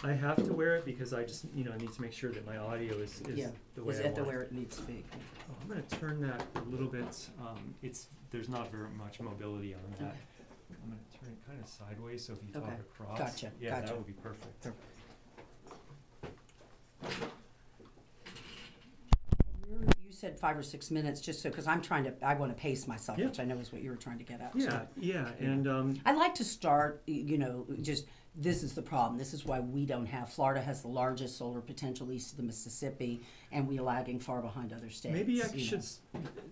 I have to wear it because I just, need to make sure that my audio is Yeah, the way is I at the want where it. it needs to be. Oh, I'm going to turn that a little bit. There's not very much mobility on that. Okay. I'm going to turn it kind of sideways, so if you talk Okay. across, Gotcha. yeah, Gotcha. that would be perfect. You said 5 or 6 minutes, just so, because I want to pace myself, Yeah. which I know is what you were trying to get at. Yeah, So. yeah, and I like to start, just this is the problem. This is why we don't have. Florida has the largest solar potential east of the Mississippi, and we're lagging far behind other states. maybe I should.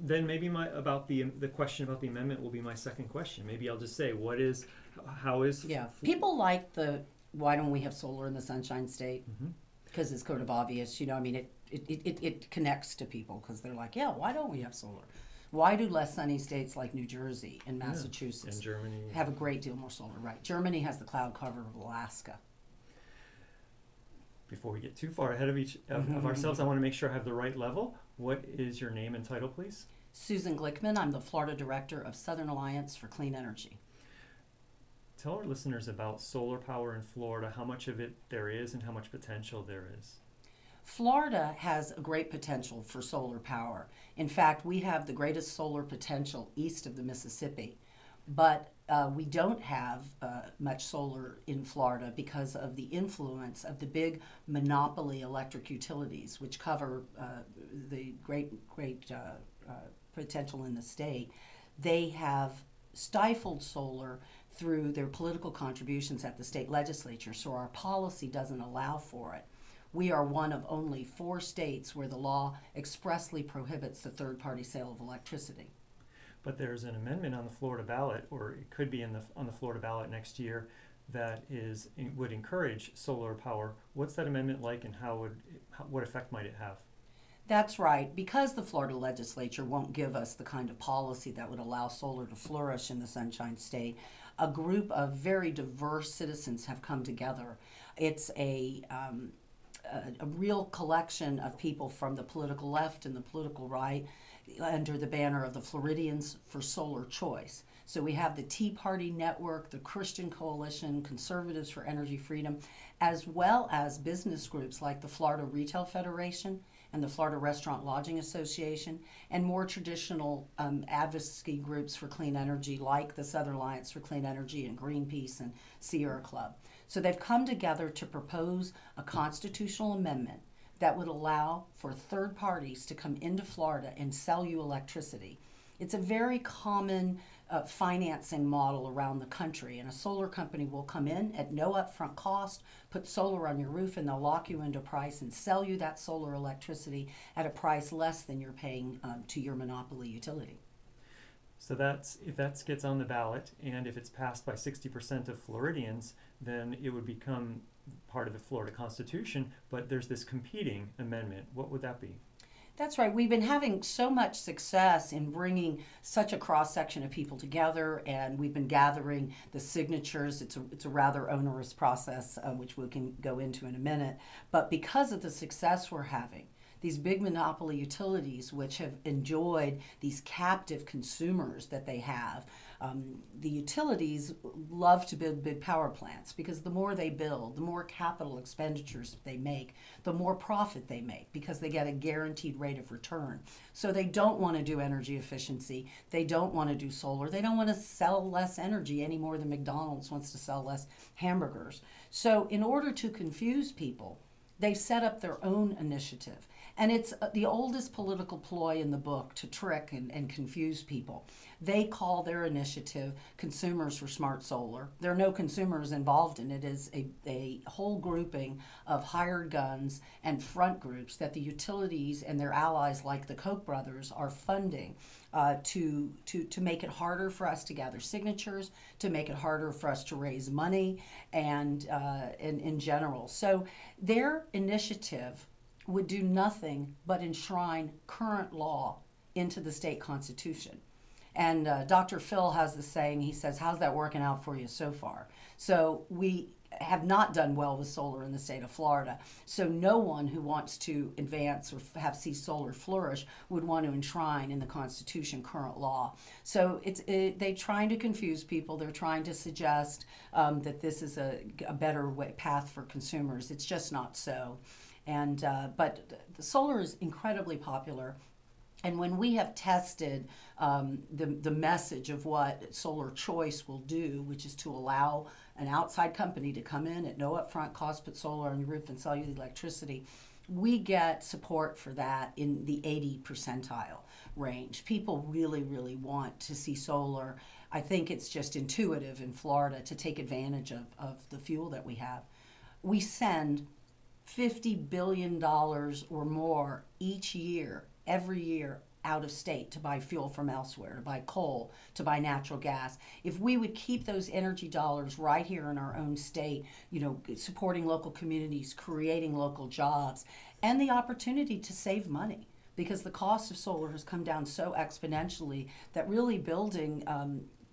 Then maybe the question about the amendment will be my second question. Maybe I'll just say, how is? Yeah, people like why don't we have solar in the Sunshine State? Mm-hmm. Because it's kind of obvious, it connects to people because they're like, yeah, why don't we have solar? Why do less sunny states like New Jersey and Massachusetts and Germany have a great deal more solar? Right. Germany has the cloud cover of Alaska. Before we get too far ahead of ourselves, I want to make sure I have the right level. What is your name and title, please? Susan Glickman. I'm the Florida Director of Southern Alliance for Clean Energy. Tell our listeners about solar power in Florida, how much of it there is and how much potential there is. Florida has a great potential for solar power. In fact, we have the greatest solar potential east of the Mississippi, but we don't have much solar in Florida because of the influence of the big monopoly electric utilities, which cover the great potential in the state. They have stifled solar through their political contributions at the state legislature, so our policy doesn't allow for it. We are one of only 4 states where the law expressly prohibits the third-party sale of electricity. But there's an amendment on the Florida ballot, or it could be on the Florida ballot next year, that would encourage solar power. What's that amendment like, and what effect might it have? That's right. Because the Florida legislature won't give us the kind of policy that would allow solar to flourish in the Sunshine State, a group of very diverse citizens have come together. It's a real collection of people from the political left and the political right under the banner of the Floridians for Solar Choice. So we have the Tea Party Network, the Christian Coalition, Conservatives for Energy Freedom, as well as business groups like the Florida Retail Federation and the Florida Restaurant Lodging Association, and more traditional advocacy groups for clean energy like the Southern Alliance for Clean Energy and Greenpeace and Sierra Club. So they've come together to propose a constitutional amendment that would allow for third parties to come into Florida and sell you electricity. It's a very common financing model around the country, and a solar company will come in at no upfront cost, put solar on your roof, and they'll lock you into price and sell you that solar electricity at a price less than you're paying to your monopoly utility. So if that gets on the ballot, and if it's passed by 60% of Floridians, then it would become part of the Florida Constitution, but there's this competing amendment. What would that be? That's right. We've been having so much success in bringing such a cross-section of people together, and we've been gathering the signatures. It's a rather onerous process, which we can go into in a minute. But because of the success we're having, these big monopoly utilities, which have enjoyed these captive consumers that they have, the utilities love to build big power plants because the more they build, the more capital expenditures they make, the more profit they make because they get a guaranteed rate of return. So they don't want to do energy efficiency. They don't want to do solar. They don't want to sell less energy any more than McDonald's wants to sell less hamburgers. So in order to confuse people, they've set up their own initiative. And it's the oldest political ploy in the book to trick and confuse people. They call their initiative Consumers for Smart Solar. There are no consumers involved in it. It is a whole grouping of hired guns and front groups that the utilities and their allies like the Koch brothers are funding to make it harder for us to gather signatures, to make it harder for us to raise money, and in general. So their initiative would do nothing but enshrine current law into the state constitution. And Dr. Phil has the saying, he says, how's that working out for you so far? So we have not done well with solar in the state of Florida. So no one who wants to advance or see solar flourish would want to enshrine in the Constitution current law. So they're trying to confuse people. They're trying to suggest that this is a better path for consumers. It's just not so. And but the solar is incredibly popular. And when we have tested the message of what solar choice will do, which is to allow an outside company to come in at no upfront cost, put solar on your roof and sell you the electricity, we get support for that in the 80 percentile range. People really, really want to see solar. I think it's just intuitive in Florida to take advantage of the fuel that we have. We send $50 billion or more each year, every year, out of state to buy fuel from elsewhere, to buy coal, to buy natural gas. If we would keep those energy dollars right here in our own state, supporting local communities, creating local jobs, and the opportunity to save money, because the cost of solar has come down so exponentially that really building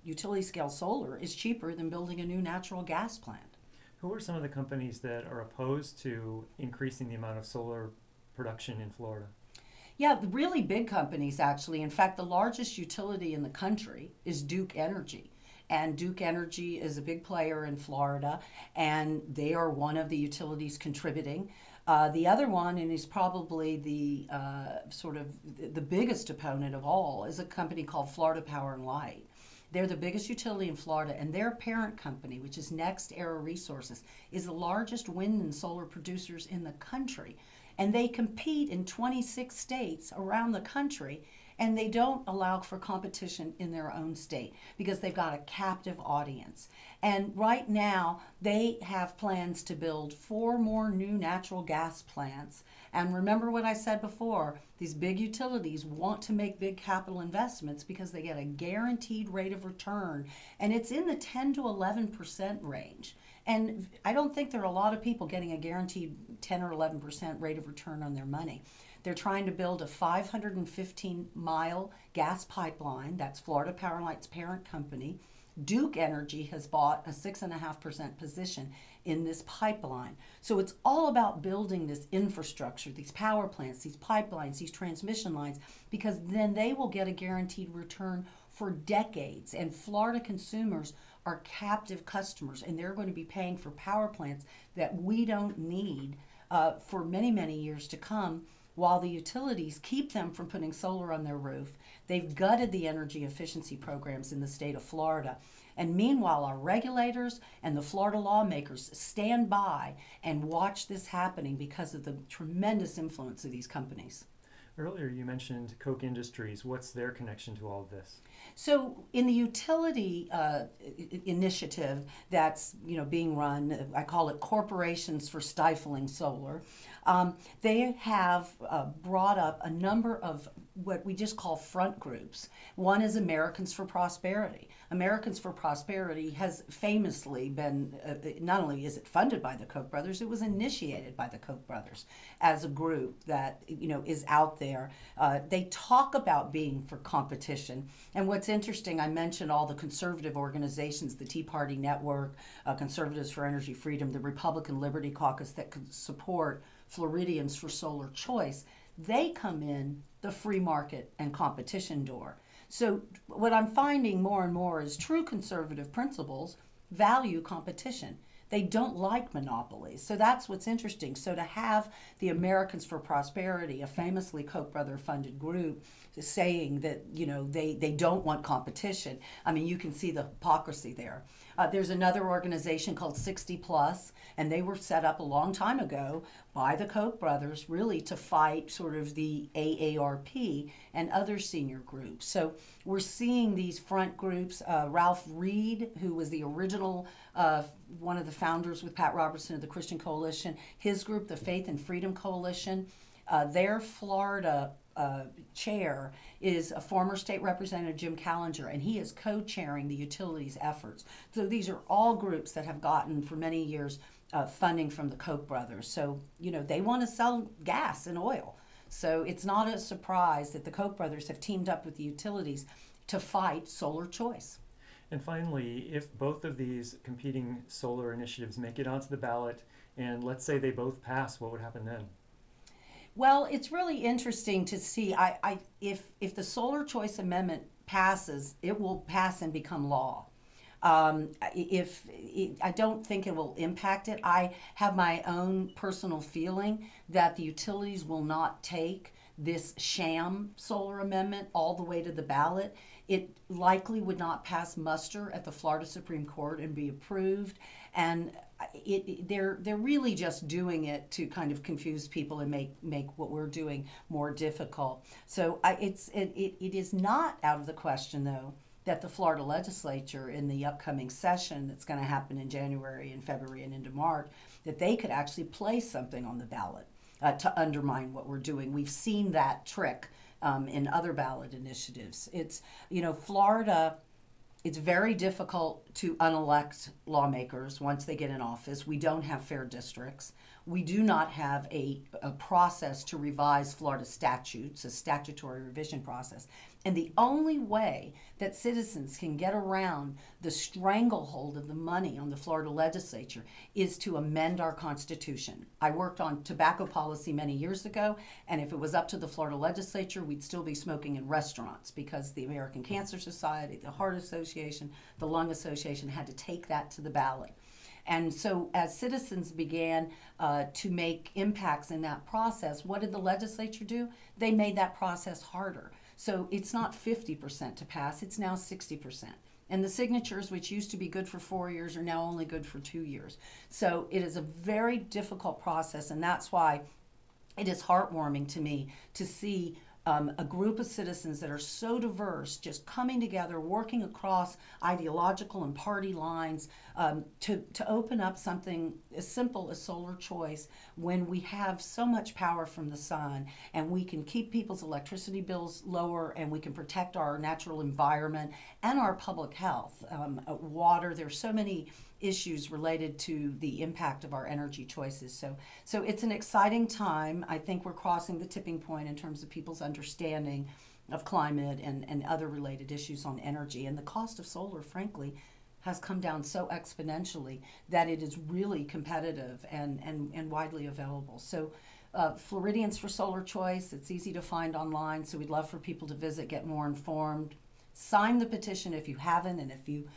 utility scale solar is cheaper than building a new natural gas plant. Who are some of the companies that are opposed to increasing the amount of solar production in Florida? Yeah, the really big companies, actually. In fact, the largest utility in the country is Duke Energy. And Duke Energy is a big player in Florida, and they are one of the utilities contributing. The other one, and is probably the the biggest opponent of all, is a company called Florida Power and Light. They're the biggest utility in Florida, and their parent company, which is Next Era Resources, is the largest wind and solar producers in the country. And they compete in 26 states around the country, and they don't allow for competition in their own state because they've got a captive audience. And right now, they have plans to build 4 more new natural gas plants. And remember what I said before, these big utilities want to make big capital investments because they get a guaranteed rate of return, and it's in the 10 to 11% range. And I don't think there are a lot of people getting a guaranteed 10 or 11% rate of return on their money. They're trying to build a 515-mile gas pipeline. That's Florida Power and Light's parent company. Duke Energy has bought a 6.5% position in this pipeline. So it's all about building this infrastructure, these power plants, these pipelines, these transmission lines, because then they will get a guaranteed return for decades. And Florida consumers are captive customers, and they're going to be paying for power plants that we don't need for many, many years to come, while the utilities keep them from putting solar on their roof. They've gutted the energy efficiency programs in the state of Florida. And meanwhile, our regulators and the Florida lawmakers stand by and watch this happening because of the tremendous influence of these companies. Earlier you mentioned Koch Industries. What's their connection to all of this? So in the utility initiative that's being run, I call it Corporations for Stifling Solar, they have brought up a number of what we just call front groups. One is Americans for Prosperity. Americans for Prosperity has famously been, not only is it funded by the Koch brothers, it was initiated by the Koch brothers as a group that is out there. They talk about being for competition. And what's interesting, I mentioned all the conservative organizations, the Tea Party Network, Conservatives for Energy Freedom, the Republican Liberty Caucus that could support Floridians for solar choice. They come in the free market and competition door. So what I'm finding more and more is true conservative principles value competition. They don't like monopolies. So that's what's interesting. So to have the Americans for Prosperity, a famously Koch brother funded group, saying that they don't want competition, I mean, you can see the hypocrisy there. There's another organization called 60 Plus, and they were set up a long time ago by the Koch brothers really to fight sort of the AARP and other senior groups. So we're seeing these front groups. Ralph Reed, who was the original one of the founders with Pat Robertson of the Christian Coalition, his group, the Faith and Freedom Coalition, their Florida chair is a former state representative, Jim Callinger, and he is co-chairing the utilities efforts. So these are all groups that have gotten for many years funding from the Koch brothers. So, they want to sell gas and oil. So it's not a surprise that the Koch brothers have teamed up with the utilities to fight solar choice. And finally, if both of these competing solar initiatives make it onto the ballot, and let's say they both pass, what would happen then? Well, it's really interesting to see. If the Solar Choice Amendment passes, it will pass and become law. I don't think it will impact it. I have my own personal feeling that the utilities will not take this sham solar amendment all the way to the ballot. It likely would not pass muster at the Florida Supreme Court and be approved. And they're really just doing it to kind of confuse people and make what we're doing more difficult. So it is not out of the question, though, that the Florida legislature in the upcoming session that's going to happen in January and February and into March, that they could actually place something on the ballot to undermine what we're doing. We've seen that trick in other ballot initiatives. Florida, it's very difficult to unelect lawmakers once they get in office. We don't have fair districts. We do not have a process to revise Florida statutes, a statutory revision process. And the only way that citizens can get around the stranglehold of the money on the Florida legislature is to amend our Constitution. I worked on tobacco policy many years ago, and if it was up to the Florida legislature, we'd still be smoking in restaurants because the American Cancer Society, the Heart Association, the Lung Association had to take that to the ballot. And so as citizens began to make impacts in that process, what did the legislature do? They made that process harder. So it's not 50% to pass, it's now 60%. And the signatures, which used to be good for 4 years, are now only good for 2 years. So it is a very difficult process, and that's why it is heartwarming to me to see a group of citizens that are so diverse just coming together, working across ideological and party lines to open up something as simple as solar choice when we have so much power from the sun and we can keep people's electricity bills lower and we can protect our natural environment and our public health. Water, there's so many issues related to the impact of our energy choices. So it's an exciting time. I think we're crossing the tipping point in terms of people's understanding of climate and other related issues on energy. And the cost of solar, frankly, has come down so exponentially that it is really competitive and widely available. So Floridians for Solar Choice, it's easy to find online, so we'd love for people to visit, get more informed. Sign the petition if you haven't, and if you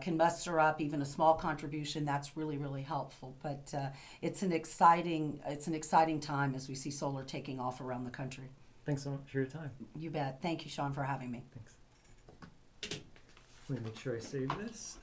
can muster up even a small contribution, that's really, really helpful. But it's an exciting time as we see solar taking off around the country. Thanks so much for your time. You bet. Thank you, Sean, for having me. Thanks. Let me make sure I save this.